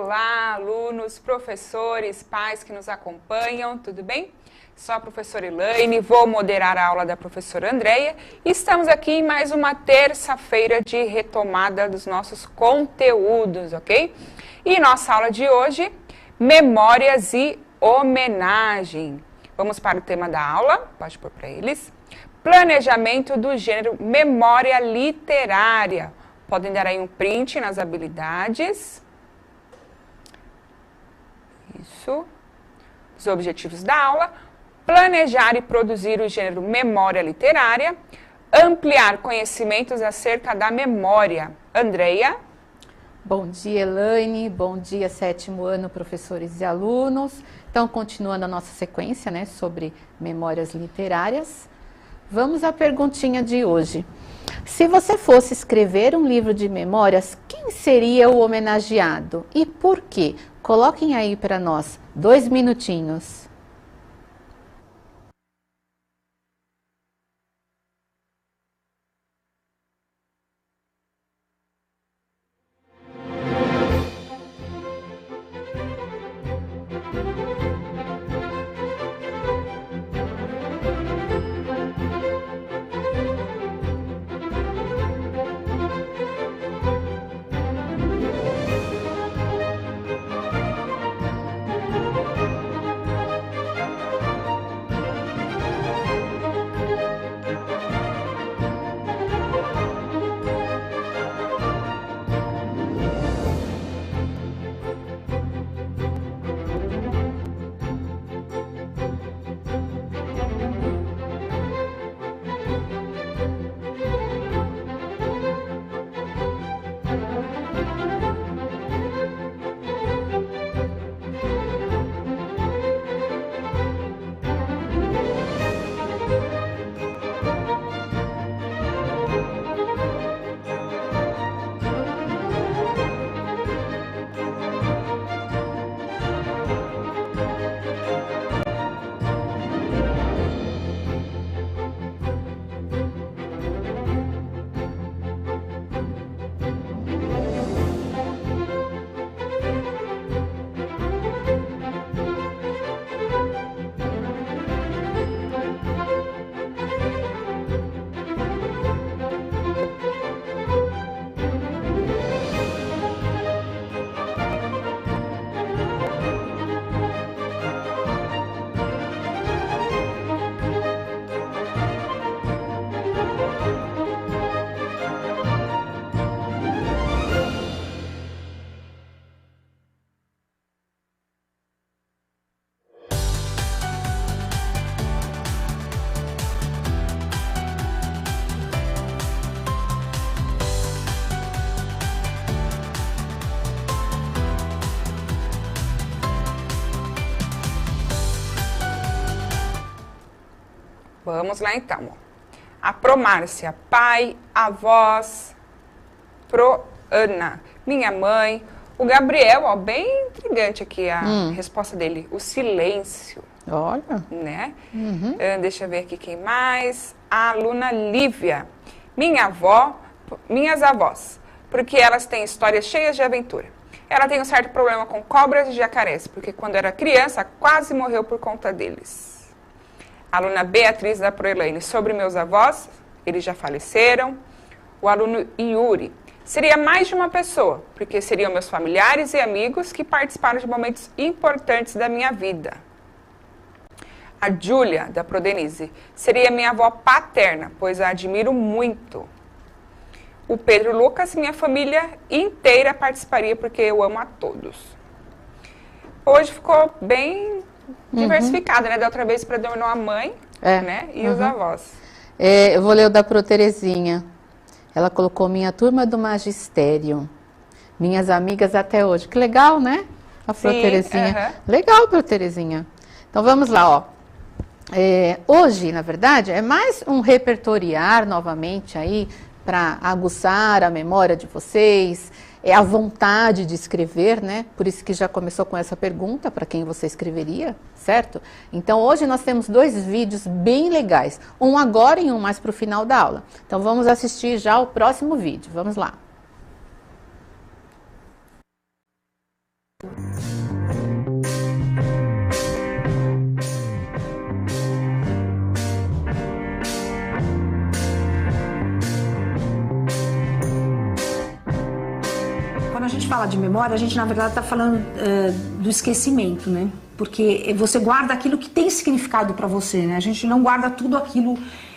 Olá, alunos, professores, pais que nos acompanham, tudo bem? Sou a professora Elaine, vou moderar a aula da professora Andreia e estamos aqui em mais uma terça-feira de retomada dos nossos conteúdos, ok? E nossa aula de hoje, memórias e homenagem. Vamos para o tema da aula, pode pôr para eles. Planejamento do gênero memória literária. Podem dar aí um print nas habilidades. Isso. Os objetivos da aula. Planejar e produzir o gênero memória literária. Ampliar conhecimentos acerca da memória. Andreia. Bom dia, Elaine. Bom dia, 7º ano, professores e alunos. Então, continuando a nossa sequência, né, sobre memórias literárias. Vamos à perguntinha de hoje. Se você fosse escrever um livro de memórias, quem seria o homenageado e por quê? Coloquem aí para nós 2 minutinhos. Vamos lá então. A Promárcia, pai, avós, Ana, minha mãe. O Gabriel, ó, bem intrigante aqui a resposta dele. O silêncio. Olha. Né? Deixa eu ver aqui quem mais. A aluna Lívia. Minha avó, minhas avós. Porque elas têm histórias cheias de aventura. Ela tem um certo problema com cobras e jacarés, porque quando era criança quase morreu por conta deles. A aluna Beatriz da Proelaine, sobre meus avós, eles já faleceram. O aluno Yuri, seria mais de uma pessoa, porque seriam meus familiares e amigos que participaram de momentos importantes da minha vida. A Júlia, da Prodenise, seria minha avó paterna, pois a admiro muito. O Pedro Lucas, minha família inteira participaria, porque eu amo a todos. Hoje ficou bem diversificada, né? Da outra vez predominou a mãe, né? E os avós. Eu vou ler o da Pro Terezinha. Ela colocou minha turma do magistério. Minhas amigas até hoje. Que legal, né? A Pro Terezinha. Legal, Pro Terezinha. Então vamos lá, ó. Hoje, na verdade, é mais um repertoriar novamente aí para aguçar a memória de vocês. É a vontade de escrever, né? Por isso que já começou com essa pergunta, para quem você escreveria, certo? Então, hoje nós temos 2 vídeos bem legais. Um agora e um mais para o final da aula. Então, vamos assistir já o próximo vídeo. Vamos lá. Quando a gente fala de memória, a gente na verdade está falando do esquecimento, né? Porque você guarda aquilo que tem significado para você, né? A gente não guarda tudo aquilo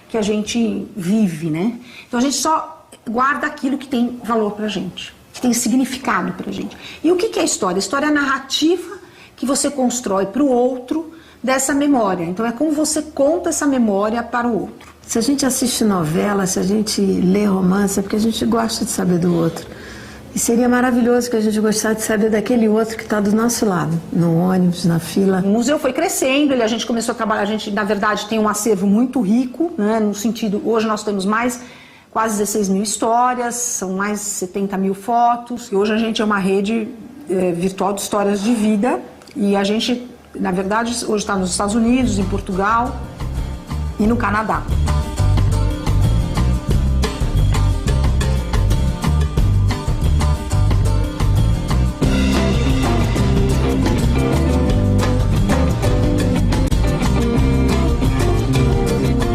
que a gente vive, né? Então a gente só guarda aquilo que tem valor pra gente, que tem significado pra gente. E o que é a história? A história é a narrativa que você constrói para o outro dessa memória. Então é como você conta essa memória para o outro. Se a gente assiste novela, se a gente lê romance, é porque a gente gosta de saber do outro. E seria maravilhoso que a gente gostasse de saber daquele outro que está do nosso lado, no ônibus, na fila. O museu foi crescendo, a gente começou a trabalhar, a gente na verdade tem um acervo muito rico, né, no sentido, hoje nós temos quase 16 mil histórias, são mais de 70 mil fotos, e hoje a gente é uma rede virtual de histórias de vida, e a gente, na verdade, hoje está nos Estados Unidos, em Portugal e no Canadá.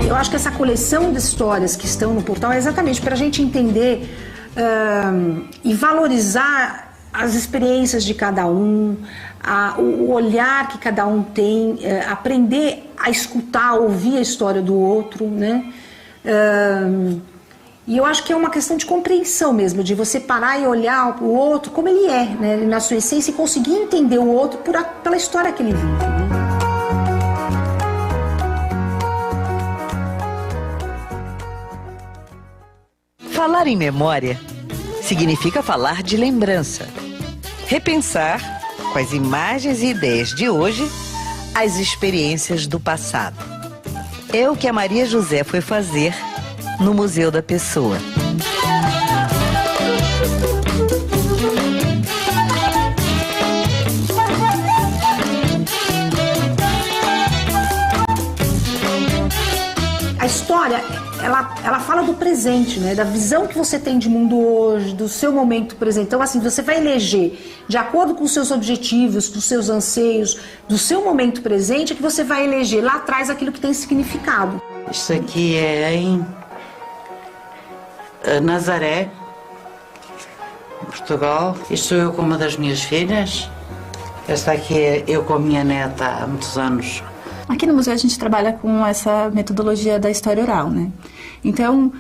Eu acho que essa coleção de histórias que estão no portal é exatamente para a gente entender e valorizar as experiências de cada um, o olhar que cada um tem, aprender a escutar, a ouvir a história do outro, né? E eu acho que é uma questão de compreensão mesmo, de você parar e olhar o outro como ele é, né? Na sua essência, e conseguir entender o outro pela história que ele vive, né? Falar em memória significa falar de lembrança. Repensar, com as imagens e ideias de hoje, as experiências do passado. É o que a Maria José foi fazer no Museu da Pessoa. A história, ela fala do presente, né? Da visão que você tem de mundo hoje, do seu momento presente. Então, assim, você vai eleger, de acordo com os seus objetivos, com os seus anseios, do seu momento presente, que você vai eleger lá atrás aquilo que tem significado. Isso aqui é em Nazaré, Portugal. Isto sou eu com uma das minhas filhas. Esta aqui é eu com a minha neta há muitos anos. Aqui no museu a gente trabalha com essa metodologia da história oral, né? Então,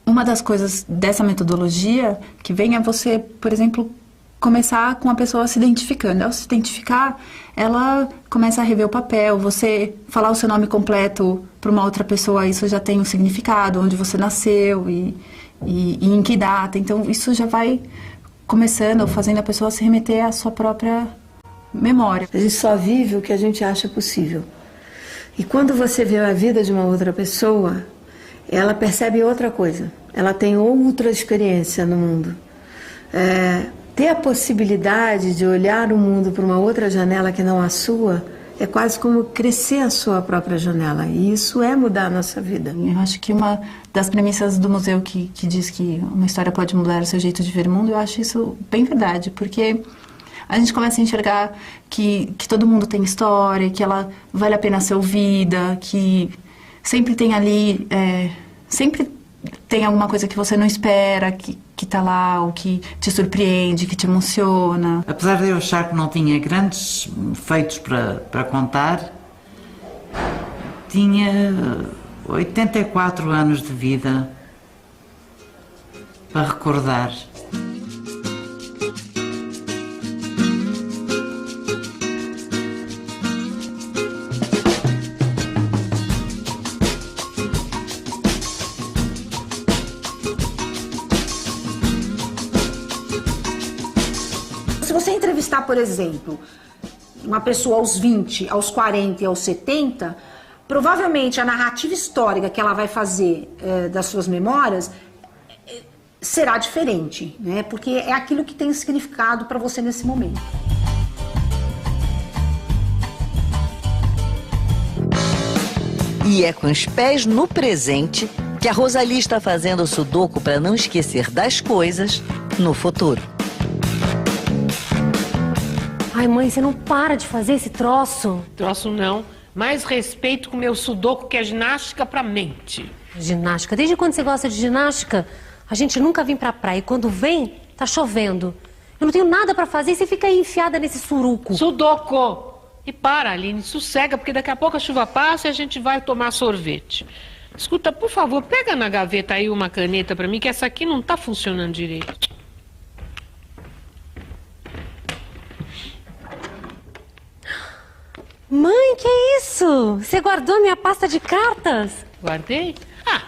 uma das coisas dessa metodologia que vem é você, por exemplo, começar com a pessoa se identificando. Ao se identificar, ela começa a rever o papel, você falar o seu nome completo para uma outra pessoa, isso já tem um significado, onde você nasceu e em que data. Então, isso já vai começando, fazendo a pessoa se remeter à sua própria memória. A gente só vive o que a gente acha possível. E quando você vê a vida de uma outra pessoa, ela percebe outra coisa. Ela tem outra experiência no mundo. Ter a possibilidade de olhar o mundo por uma outra janela que não a sua, é quase como crescer a sua própria janela. E isso é mudar a nossa vida. Eu acho que uma das premissas do museu que diz que uma história pode mudar o seu jeito de ver o mundo, eu acho isso bem verdade, porque a gente começa a enxergar que todo mundo tem história, que ela vale a pena ser ouvida, que sempre tem ali, sempre tem alguma coisa que você não espera, que tá lá, ou que te surpreende, que te emociona. Apesar de eu achar que não tinha grandes feitos para contar, tinha 84 anos de vida para recordar. Se você entrevistar, por exemplo, uma pessoa aos 20, aos 40 e aos 70, provavelmente a narrativa histórica que ela vai fazer das suas memórias será diferente, né? Porque é aquilo que tem significado para você nesse momento. E é com os pés no presente que a Rosalie está fazendo o sudoku para não esquecer das coisas no futuro. Ai, mãe, você não para de fazer esse troço. Troço não. Mais respeito com o meu sudoku, que é ginástica pra mente. Ginástica? Desde quando você gosta de ginástica? A gente nunca vem pra praia e quando vem, tá chovendo. Eu não tenho nada pra fazer e você fica aí enfiada nesse suruco. Sudoku! E para, Aline, sossega, porque daqui a pouco a chuva passa e a gente vai tomar sorvete. Escuta, por favor, pega na gaveta aí uma caneta pra mim, que essa aqui não tá funcionando direito. Mãe, que isso? Você guardou a minha pasta de cartas? Guardei? Ah,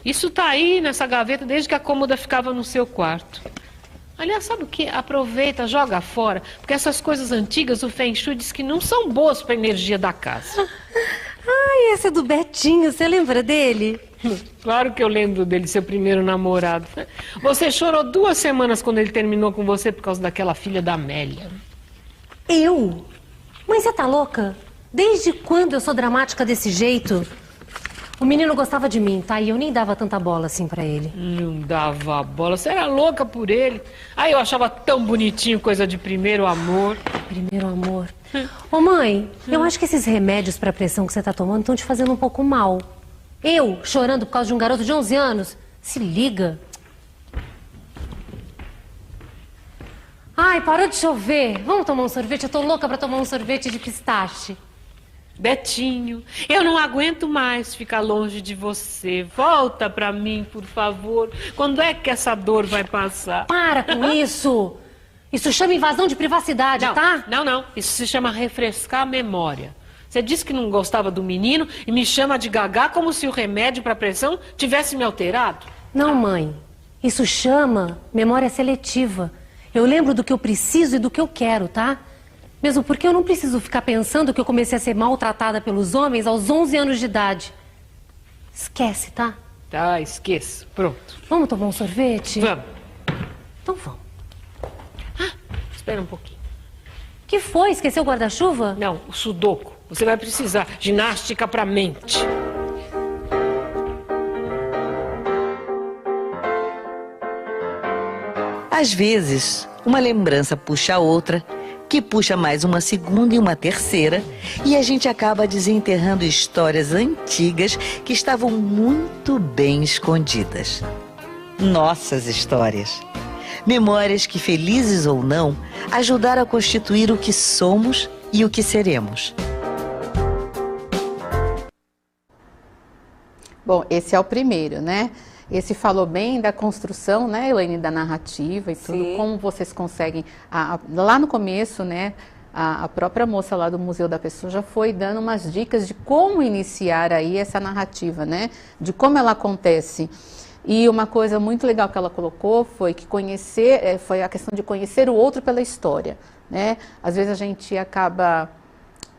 isso tá aí nessa gaveta desde que a cômoda ficava no seu quarto. Aliás, sabe o que? Aproveita, joga fora, porque essas coisas antigas, o Feng Shui diz que não são boas para a energia da casa. Ai, essa é do Betinho, você lembra dele? Claro que eu lembro dele, seu primeiro namorado. Você chorou 2 semanas quando ele terminou com você por causa daquela filha da Amélia. Eu? Mãe, você tá louca? Desde quando eu sou dramática desse jeito? O menino gostava de mim, tá? E eu nem dava tanta bola assim pra ele. Não dava bola, você era louca por ele. Aí eu achava tão bonitinho, coisa de primeiro amor. Primeiro amor. Ô mãe, eu acho que esses remédios pra pressão que você tá tomando estão te fazendo um pouco mal. Eu, chorando por causa de um garoto de 11 anos? Se liga. Ai, parou de chover. Vamos tomar um sorvete? Eu tô louca pra tomar um sorvete de pistache. Betinho, eu não aguento mais ficar longe de você. Volta pra mim, por favor. Quando é que essa dor vai passar? Para com isso! Isso chama invasão de privacidade, não, tá? Não. Isso se chama refrescar a memória. Você disse que não gostava do menino e me chama de gagá como se o remédio pra pressão tivesse me alterado. Não, mãe. Isso chama memória seletiva. Eu lembro do que eu preciso e do que eu quero, tá? Mesmo porque eu não preciso ficar pensando que eu comecei a ser maltratada pelos homens aos 11 anos de idade. Esquece, tá? Tá, esqueço. Pronto. Vamos tomar um sorvete? Vamos. Então vamos. Ah, espera um pouquinho. Que foi? Esqueceu o guarda-chuva? Não, o sudoku. Você vai precisar. Ginástica pra mente. Às vezes, uma lembrança puxa a outra, que puxa mais uma segunda e uma terceira, e a gente acaba desenterrando histórias antigas que estavam muito bem escondidas. Nossas histórias. Memórias que, felizes ou não, ajudaram a constituir o que somos e o que seremos. Bom, esse é o primeiro, né? Esse falou bem da construção, né, Elaine, da narrativa e tudo, sim, como vocês conseguem. Lá no começo, né, a própria moça lá do Museu da Pessoa já foi dando umas dicas de como iniciar aí essa narrativa, né, de como ela acontece. E uma coisa muito legal que ela colocou foi que foi a questão de conhecer o outro pela história, né. Às vezes a gente acaba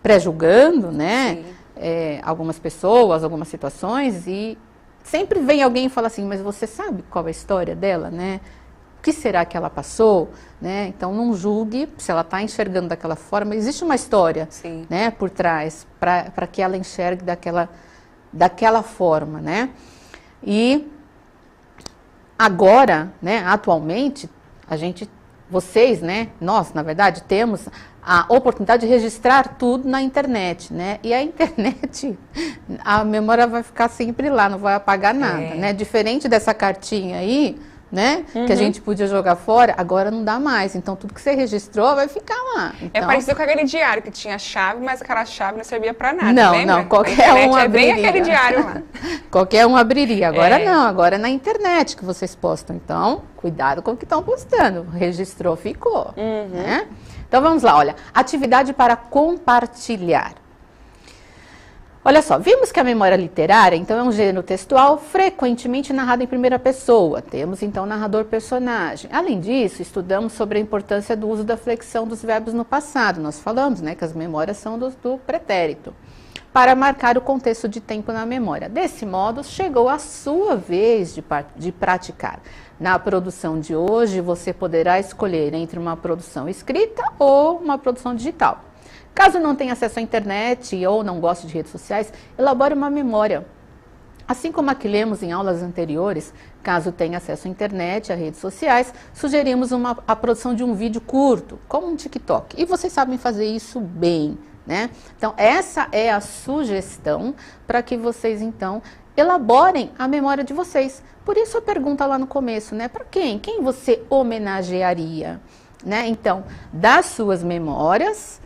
pré-julgando, né, algumas pessoas, algumas situações e sempre vem alguém e fala assim, mas você sabe qual é a história dela, né? O que será que ela passou, né? Então não julgue se ela está enxergando daquela forma. Existe uma história, sim, né, por trás para que ela enxergue daquela forma, né? E agora, né, atualmente, vocês, né, nós, na verdade, temos a oportunidade de registrar tudo na internet, né? E a internet, a memória vai ficar sempre lá, não vai apagar nada, né? Diferente dessa cartinha aí, né? Que a gente podia jogar fora, agora não dá mais. Então, tudo que você registrou vai ficar lá. Então, é parecido com aquele diário que tinha chave, mas aquela chave não servia pra nada, não, lembra? Não, qualquer um abriria. Bem aquele diário lá. Qualquer um abriria. Agora não, agora é na internet que vocês postam. Então, cuidado com o que estão postando. Registrou, ficou, né? Então, vamos lá, olha. Atividade para compartilhar. Olha só, vimos que a memória literária, então, é um gênero textual frequentemente narrado em primeira pessoa. Temos, então, narrador-personagem. Além disso, estudamos sobre a importância do uso da flexão dos verbos no passado. Nós falamos, né, que as memórias são do pretérito, para marcar o contexto de tempo na memória. Desse modo, chegou a sua vez de praticar. Na produção de hoje, você poderá escolher entre uma produção escrita ou uma produção digital. Caso não tenha acesso à internet ou não goste de redes sociais, elabore uma memória. Assim como a que lemos em aulas anteriores, caso tenha acesso à internet, a redes sociais, sugerimos a produção de um vídeo curto, como um TikTok. E vocês sabem fazer isso bem, né? Então, essa é a sugestão para que vocês, então, elaborem a memória de vocês. Por isso a pergunta lá no começo, né? Para quem? Quem você homenagearia? Né? Então, das suas memórias,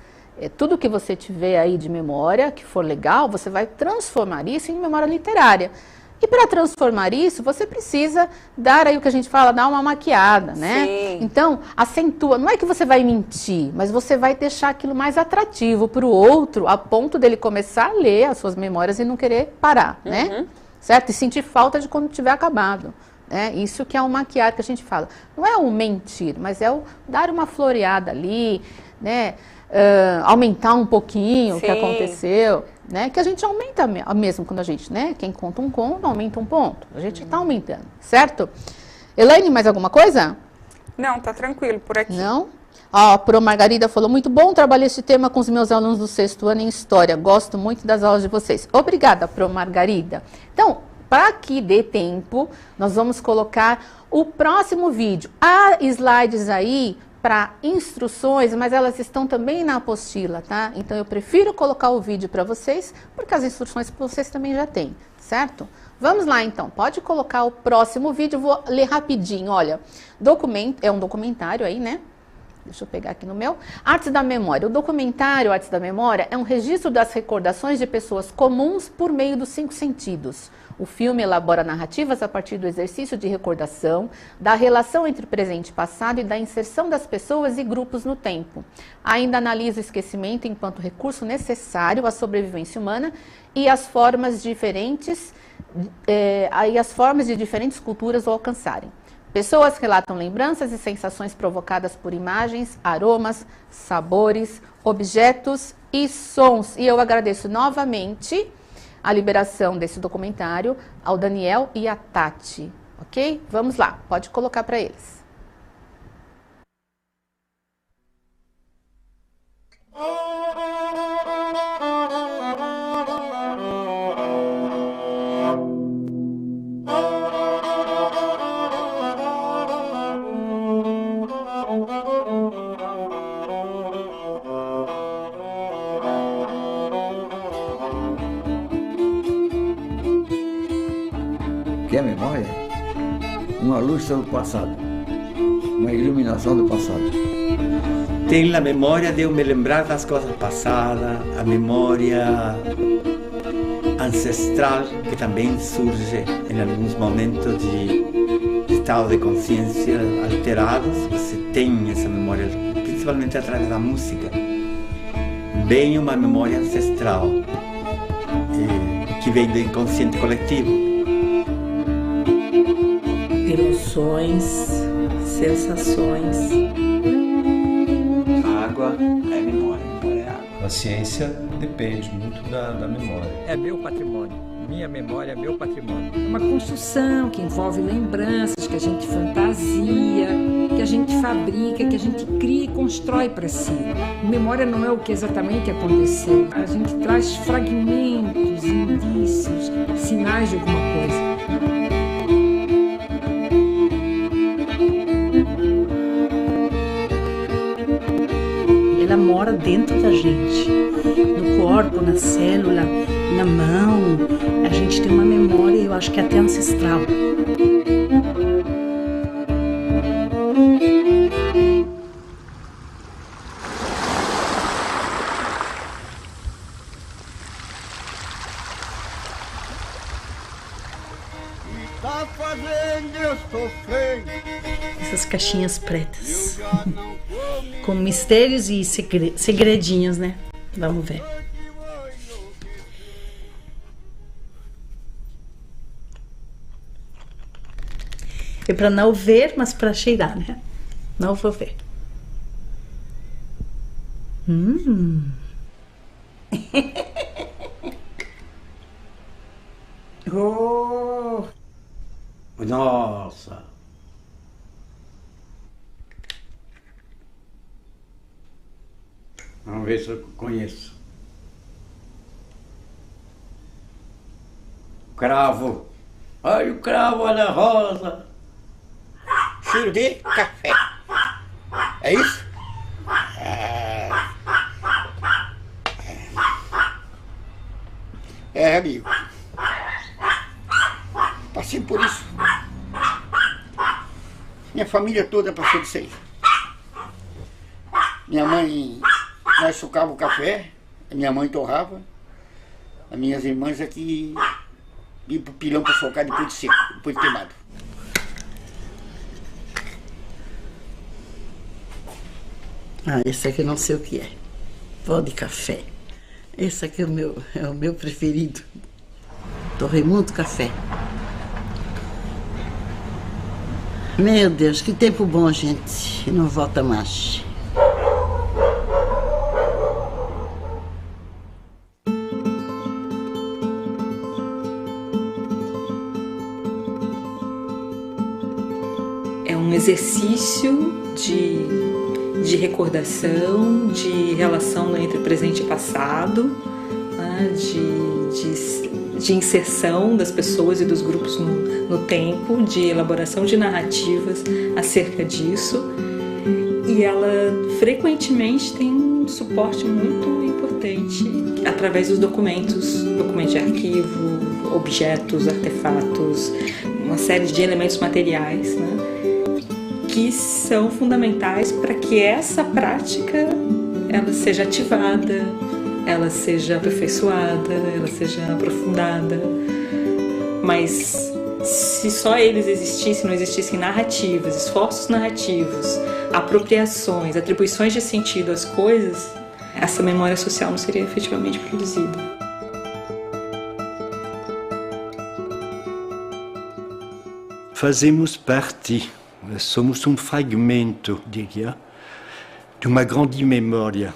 tudo que você tiver aí de memória, que for legal, você vai transformar isso em memória literária. E para transformar isso, você precisa dar aí o que a gente fala, dar uma maquiada, né? Sim. Então, acentua. Não é que você vai mentir, mas você vai deixar aquilo mais atrativo para o outro, a ponto dele começar a ler as suas memórias e não querer parar, né? Certo? E sentir falta de quando tiver acabado. Isso que é o maquiar que a gente fala. Não é o mentir, mas é o dar uma floreada ali, né? Aumentar um pouquinho o que aconteceu, né? Que a gente aumenta mesmo quando a gente, né? Quem conta um conto, aumenta um ponto. A gente está aumentando, certo? Elaine, mais alguma coisa? Não, tá tranquilo por aqui. Não? A Pro Margarida falou, muito bom, trabalhei esse tema com os meus alunos do 6º ano em História. Gosto muito das aulas de vocês. Obrigada, Pro Margarida. Então, para que dê tempo, nós vamos colocar o próximo vídeo. Há slides aí para instruções, mas elas estão também na apostila, tá? Então, eu prefiro colocar o vídeo para vocês, porque as instruções vocês também já têm, certo? Vamos lá, então. Pode colocar o próximo vídeo. Vou ler rapidinho. Olha, é um documentário aí, né? Deixa eu pegar aqui no meu. Artes da Memória. O documentário Artes da Memória é um registro das recordações de pessoas comuns por meio dos 5 sentidos. O filme elabora narrativas a partir do exercício de recordação, da relação entre presente e passado e da inserção das pessoas e grupos no tempo. Ainda analisa o esquecimento enquanto recurso necessário à sobrevivência humana e as formas de diferentes culturas o alcançarem. Pessoas relatam lembranças e sensações provocadas por imagens, aromas, sabores, objetos e sons. E eu agradeço novamente a liberação desse documentário ao Daniel e à Tati, ok? Vamos lá, pode colocar para eles. Que é a memória? Uma luz sobre o passado, uma iluminação do passado. Tem a memória de eu me lembrar das coisas passadas, a memória ancestral que também surge em alguns momentos de estado de consciência alterados. Você tem essa memória, principalmente através da música. Vem uma memória ancestral que vem do inconsciente coletivo. Emoções, sensações. Água é memória, memória é água. A ciência depende muito da memória. É meu patrimônio, minha memória é meu patrimônio. É uma construção que envolve lembranças, que a gente fantasia, que a gente fabrica, que a gente cria e constrói para si. Memória não é o que exatamente aconteceu. A gente traz fragmentos, indícios, sinais de alguma coisa. Ela mora dentro da gente, no corpo, na célula, na mão. A gente tem uma memória, eu acho que até ancestral. Essas caixinhas pretas com mistérios e segredinhos, né? Vamos ver. É para não ver, mas para cheirar, né? Não vou ver. Oh! Nossa! Vamos ver se eu conheço. cravo. Olha o cravo, olha a rosa. Cheiro de café. É isso? É, amigo. Passei por isso. Minha família toda passou disso aí. Minha mãe, nós sucava o café, a minha mãe torrava, as minhas irmãs aqui iam pro pilão para socar depois de seco, depois de queimado. Ah, esse aqui eu não sei o que é. Pó de café. Esse aqui é o meu preferido. Torrei muito café. Meu Deus, que tempo bom, gente. Não volta mais. É um exercício de recordação, de relação entre presente e passado, né, de inserção das pessoas e dos grupos no tempo, de elaboração de narrativas acerca disso. E ela frequentemente tem um suporte muito importante através dos documentos de arquivo, objetos, artefatos, uma série de elementos materiais, né, que são fundamentais para que essa prática ela seja ativada, ela seja aperfeiçoada, ela seja aprofundada. Mas se só eles existissem, não existissem narrativas, esforços narrativos, apropriações, atribuições de sentido às coisas, essa memória social não seria efetivamente produzida. Fazemos parte, somos fragmento, diria, de uma grande memória.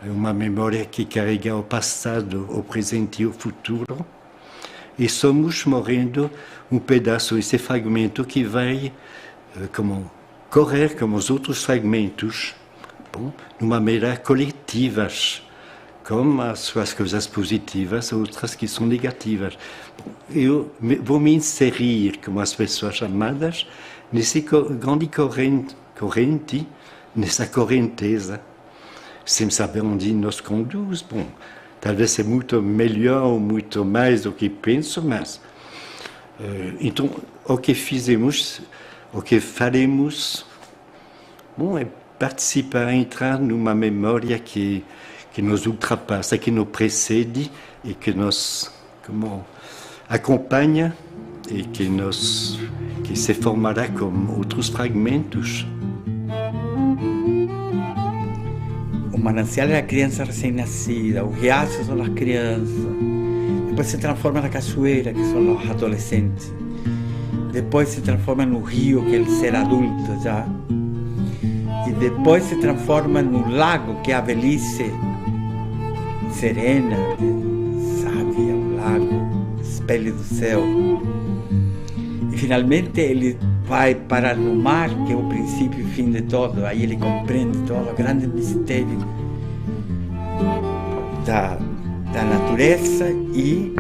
Uma memória que carrega o passado, o presente e o futuro. E somos morrendo pedaço desse fragmento que vai correr como os outros fragmentos, de uma maneira coletiva, com as suas coisas positivas, outras que são negativas. Eu vou me inserir como as pessoas amadas nessa grande corrente, nessa correnteza, sem saber onde nos conduz. Bom, talvez é muito melhor ou muito mais do que penso, mas então o que fizemos, o que faremos, bom, é participar, entrar numa memória que nos ultrapassa, que nos precede e que nos acompanha e que se formará com outros fragmentos. O manancial é a criança recém-nascida, o riacho são as crianças, depois se transforma na cachoeira, que são os adolescentes, depois se transforma no rio, que é o ser adulto já, e depois se transforma no lago, que é a velhice serena, sábia, o lago, espelho do céu. E finalmente ele vai parar no mar, que é o princípio e o fim de todo. Aí ele compreende todo o grande mistério da natureza e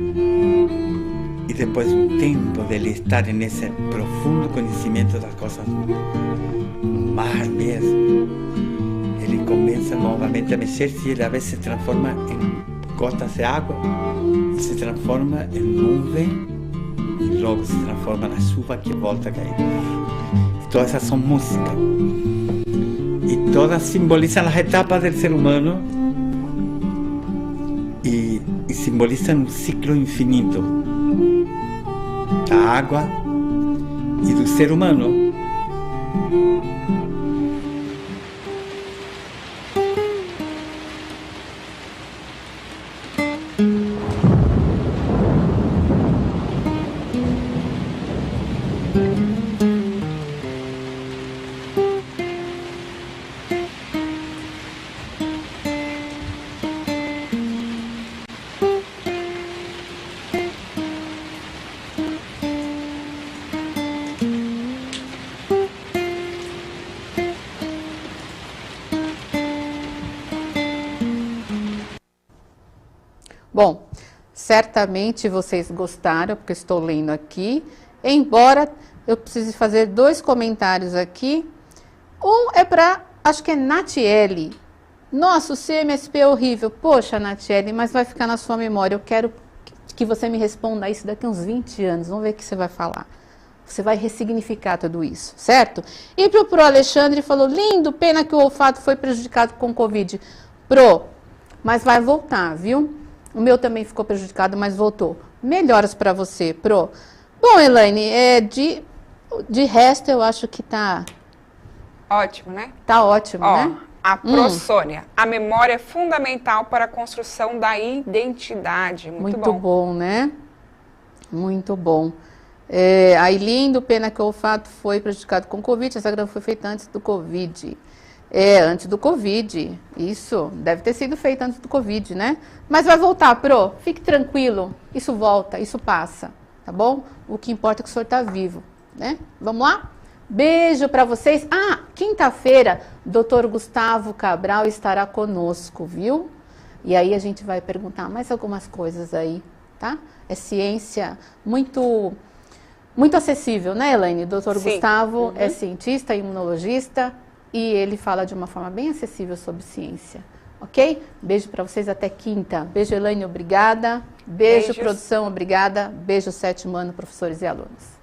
depois um tempo dele estar nesse profundo conhecimento das coisas no mar mesmo. Ele começa novamente a mexer-se e ele a vez se transforma em gotas de água e se transforma em nuvem e logo se transforma na chuva que volta a cair. E todas essas são músicas. E todas simbolizam as etapas do ser humano e simbolizam um ciclo infinito da água e do ser humano. Bom, Certamente vocês gostaram, porque eu estou lendo aqui. Embora eu precise fazer 2 comentários aqui. Um é para, acho que é Natiele. Nossa, o CMSP é horrível. Poxa, Natiele, mas vai ficar na sua memória. Eu quero que você me responda isso daqui a uns 20 anos. Vamos ver o que você vai falar. Você vai ressignificar tudo isso, certo? E pro Alexandre falou, lindo, pena que o olfato foi prejudicado com Covid. Mas vai voltar, viu? O meu também ficou prejudicado, mas voltou. Melhoras para você, Bom, Elaine, de resto eu acho que tá... Ótimo, né? Tá ótimo, né? A Prosônia. A memória é fundamental para a construção da identidade. Muito bom, né? Muito bom. Aí, lindo, pena que o olfato foi prejudicado com Covid. Essa grama foi feita antes do Covid. Antes do Covid. Isso, deve ter sido feito antes do Covid, né? Mas vai voltar, fique tranquilo. Isso volta, isso passa, tá bom? O que importa é que o senhor tá vivo, né? Vamos lá? Beijo para vocês. Quinta-feira, Dr. Gustavo Cabral estará conosco, viu? E aí a gente vai perguntar mais algumas coisas aí, tá? É ciência muito acessível, né, Elaine? Dr. Gustavo é cientista, imunologista, e ele fala de uma forma bem acessível sobre ciência, ok? Beijo para vocês, até quinta. Beijo, Elaine, obrigada. Beijo, produção, obrigada. Beijo, 7º ano, professores e alunos.